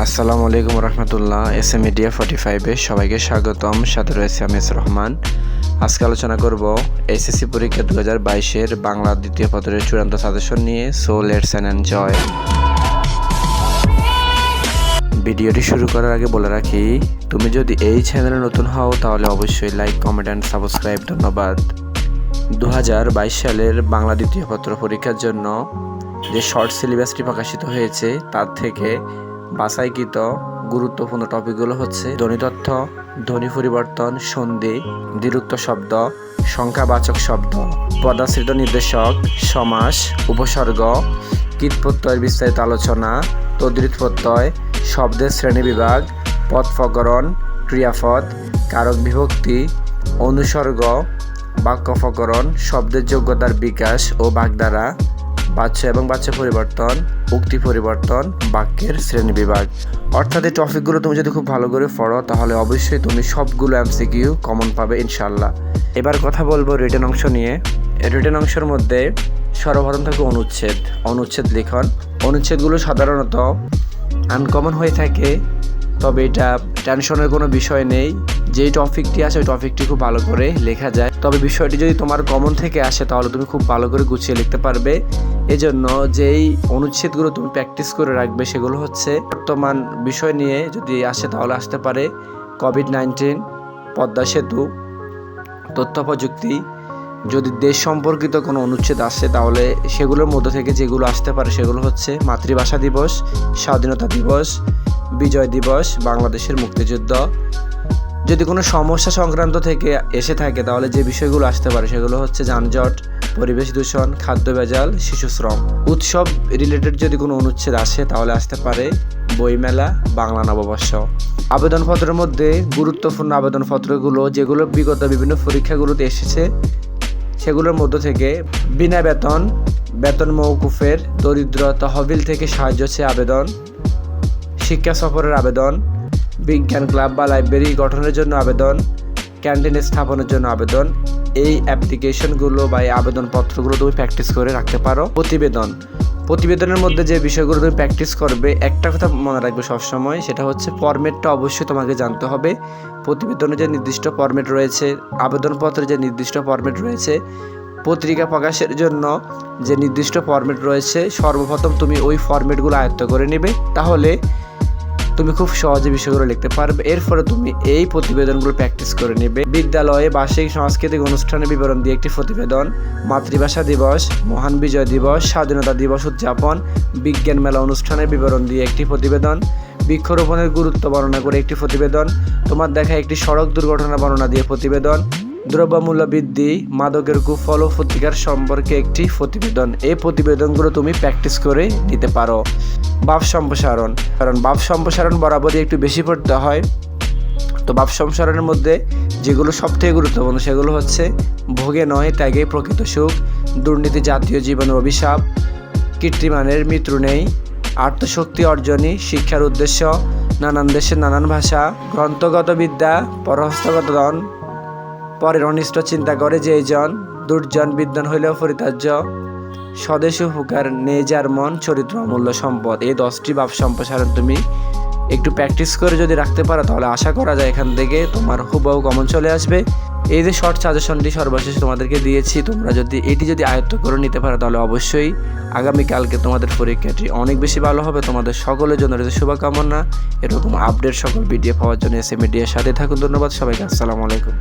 আসসালামু আলাইকুম রহমতুল্লাহ। S.A MEDIA 45-এ সবাইকে স্বাগতম। সাথে রয়েছে আমি S.A রহমান। আজকে আলোচনা করব SSC পরীক্ষা 2022-এর বাংলা দ্বিতীয় পত্রের চূড়ান্ত সাজেশন নিয়ে। So let's enjoy. ভিডিওটি শুরু করার আগে বলে রাখি, তুমি যদি এই চ্যানেলে নতুন হও তাহলে অবশ্যই লাইক, কমেন্ট অ্যান্ড সাবস্ক্রাইব। ধন্যবাদ। 2022 সালের বাংলা দ্বিতীয় পত্র পরীক্ষার জন্য যে শর্ট সিলেবাসটি প্রকাশিত হয়েছে তার থেকে বাছাইকৃত গুরুত্বপূর্ণ টপিকগুলো হচ্ছে ধ্বনিতথ্য, ধ্বনি পরিবর্তন, সন্ধি, দ্বিরুক্ত শব্দ, সংখ্যাবাচক শব্দ, পদাশ্রিত নির্দেশক, সমাস, উপসর্গ, কীট প্রত্যয়ের বিস্তারিত আলোচনা, তদ্ধিত প্রত্যয়, শব্দের শ্রেণীবিভাগ, পদ প্রকরণ, ক্রিয়াপদ, কারক বিভক্তি, অনুসর্গ, বাক্য প্রকরণ, শব্দের যোগ্যতার বিকাশ ও বাগধারা, বাচ্য এবং বাচ্য পরিবর্তন, উক্তি পরিবর্তন, বাক্যের শ্রেণীবিভাগ। অর্থাৎ এই টপিকগুলো তুমি যদি খুব ভালো করে পড়ো তাহলে অবশ্যই তুমি সবগুলো MCQ কমন পাবে ইনশাল্লাহ। এবার কথা বলবো রিটেন অংশ নিয়ে। রিটেন অংশের মধ্যে সর্বপ্রথম থাকবে অনুচ্ছেদ লিখন। অনুচ্ছেদগুলো সাধারণত আনকমন হয়ে থাকে, তবে এটা টেনশনের কোনো বিষয় নেই। যেই টপিকটি আসে ওই টপিকটি খুব ভালো করে লেখা যায়। তবে বিষয়টি যদি তোমার কমন থেকে আসে তাহলে তুমি খুব ভালো করে গুছিয়ে লিখতে পারবে। এজন্য যেই অনুচ্ছেদগুলো তুমি প্র্যাকটিস করে রাখবে সেগুলো হচ্ছে বর্তমান বিষয় নিয়ে যদি আসে তাহলে আসতে পারে কোভিড-19, পদ্মা সেতু, তথ্য প্রযুক্তি। যদি দেশ সম্পর্কিত কোনো অনুচ্ছেদ আসে তাহলে সেগুলোর মধ্যে থেকে যেগুলো আসতে পারে সেগুলো হচ্ছে মাতৃভাষা দিবস, স্বাধীনতা দিবস, বিজয় দিবস, বাংলাদেশের মুক্তিযুদ্ধ। যদি কোনো সমস্যা সংক্রান্ত থেকে এসে থাকে তাহলে যে বিষয়গুলো আসতে পারে সেগুলো হচ্ছে যানজট, পরিবেশ দূষণ, খাদ্য ভেজাল, শিশু শ্রম। উৎসব রিলেটেড যদি কোনো অনুচ্ছেদ আসে তাহলে আসতে পারে বইমেলা, বাংলা নববর্ষ। আবেদনপত্রের মধ্যে গুরুত্বপূর্ণ আবেদনপত্রগুলো যেগুলো বিগত বিভিন্ন পরীক্ষাগুলোতে এসেছে সেগুলোর মধ্য থেকে বিনা বেতন মওকুফের, দরিদ্র তহবিল থেকে সাহায্য চেয়ে আবেদন, শিক্ষা সফরের আবেদন, বিজ্ঞান ক্লাব বা লাইব্রেরি গঠনের জন্য আবেদন, ক্যান্টিন স্থাপনের জন্য আবেদন। এই অ্যাপ্লিকেশনগুলো বা এই আবেদনপত্রগুলো তুমি প্র্যাকটিস করে রাখতে পারো। প্রতিবেদনের মধ্যে যে বিষয়গুলো তুমি প্র্যাকটিস করবে, একটা কথা মনে রাখবে সবসময়, সেটা হচ্ছে ফরম্যাটটা অবশ্যই তোমাকে জানতে হবে। প্রতিবেদনের যে নির্দিষ্ট ফরম্যাট রয়েছে, আবেদনপত্রের যে নির্দিষ্ট ফরম্যাট রয়েছে, পত্রিকা প্রকাশের জন্য যে নির্দিষ্ট ফরম্যাট রয়েছে, সর্বপ্রথম তুমি ওই ফরম্যাটগুলো আয়ত্ত করে নেবে, তাহলে তুমি খুব সহজে বিষয়গুলো লিখতে পারবে। এরপরে তুমি এই প্রতিবেদনগুলো প্র্যাকটিস করে নেবে। বিদ্যালয়ে বার্ষিক সাংস্কৃতিক অনুষ্ঠানের বিবরণ দিয়ে একটি প্রতিবেদন, মাতৃভাষা দিবস, মহান বিজয় দিবস, স্বাধীনতা দিবস উদযাপন, বিজ্ঞান মেলা অনুষ্ঠানের বিবরণ দিয়ে একটি প্রতিবেদন, বৃক্ষরোপণের গুরুত্ব বর্ণনা করে একটি প্রতিবেদন, তোমার দেখা একটি সড়ক দুর্ঘটনা বর্ণনা দিয়ে প্রতিবেদন, দ্রব্যমূল্য বৃদ্ধি, মাদকের কুফল ও প্রতিকার সম্পর্কে একটি প্রতিবেদন। এই প্রতিবেদনগুলো তুমি প্র্যাকটিস করে নিতে পারো। ভাব সম্প্রসারণ, কারণ ভাব সম্প্রসারণ বরাবরই একটু বেশি পড়তে হয়। তো ভাব সম্প্রসারণের মধ্যে যেগুলো সবথেকে গুরুত্বপূর্ণ সেগুলো হচ্ছে ভোগে নয় ত্যাগে প্রকৃত সুখ, দুর্নীতি জাতীয় জীবনের অভিশাপ, কীর্তিমানের মৃত্যু নেই, আত্মশক্তি অর্জনই শিক্ষার উদ্দেশ্য, নানান দেশের নানান ভাষা, গ্রন্থগত বিদ্যা, পরহস্তগত ধন, পরের অনিষ্ট চিন্তা করে যে জন, দুর্জন বিদ্বান হইলেও পরিত্যাজ্য, স্বদেশ উপকার নেই যার মন, চরিত্র অমূল্য সম্পদ। এই 10টি ভাব সম্প্রসারণ তুমি একটু প্র্যাকটিস করে যদি রাখতে পারো তাহলে আশা করা যায় এখান থেকে তোমার হুবহু কমন চলে আসবে। এই যে শর্ট সাজেশনটি সর্বশেষ তোমাদেরকে দিয়েছি, তোমরা যদি এটি আয়ত্ত করে নিতে পারো তাহলে অবশ্যই আগামীকালকে তোমাদের পরীক্ষাটি অনেক বেশি ভালো হবে। তোমাদের সকলের জন্য রয়েছে শুভকামনা। এরকম আপডেট সকল ভিডিও পাওয়ার জন্য S.A MEDIA সাথে থাকুন। ধন্যবাদ সবাইকে। আসসালামু আলাইকুম।